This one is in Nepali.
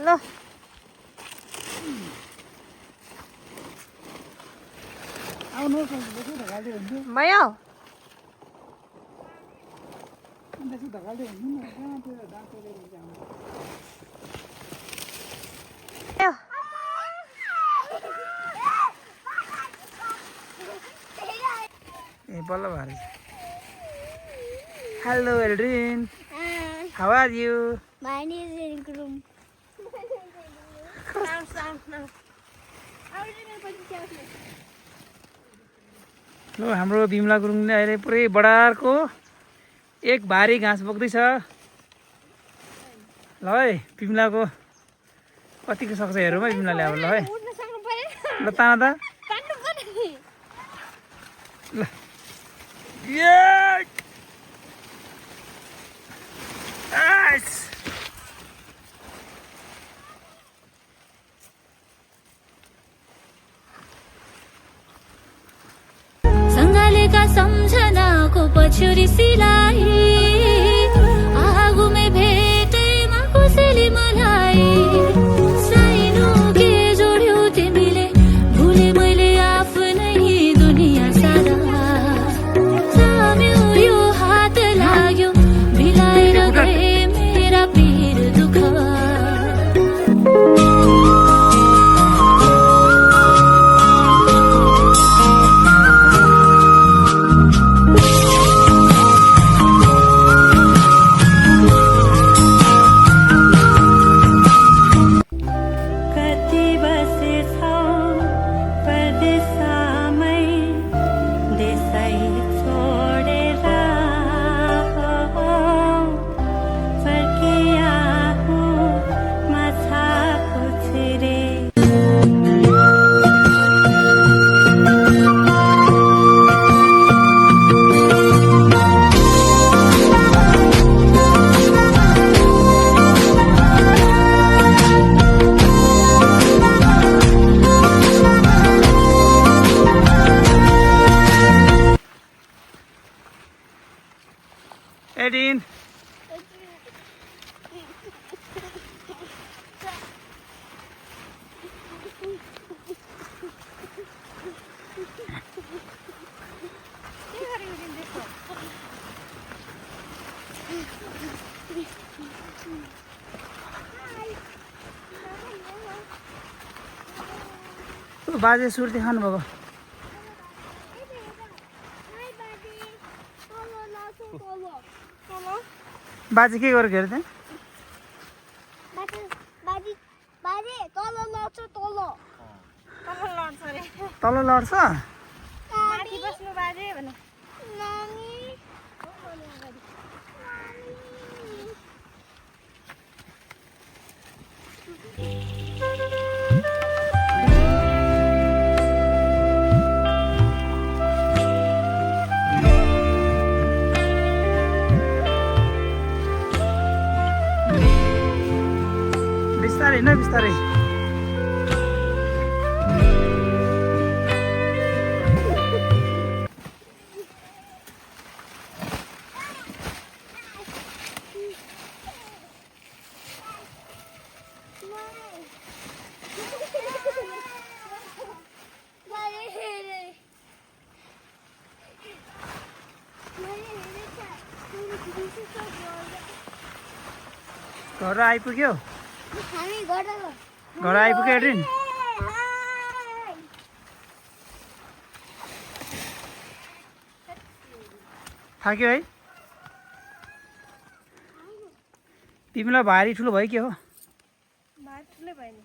ल भयो ए बल्ल भारी hello Aldrin how are you My name is Rinkulum. ल हाम्रो बिमला गुरुङले अहिले पुरै बडारको एक भारी घाँस बोक्दैछ ल है बिमलाको कतिको सक्छ हेरौँ है बिमलाले अब ल है ल तान त ल सम्झनाको पछुरी सिलाई आगो में भेटेमा कसैले मलाई साइनो के जोड्यो तिमीले भुले मैले आफ्नै दुनिया सारा साम्यो यो हात लाग्यो भिलाएर गए मेरा पीर दुःख एडिन बाजे सुर्ती खानु भएको बाजे के गरेर हेर्दै तल लड्छ बिस्तारै न बिस्तारै घर आइपुग्यो घर आइपुग्यो एड्रिन थाक्यो है तिमीलाई भारी ठुलो भयो के हो भारी ठुलै भयो नि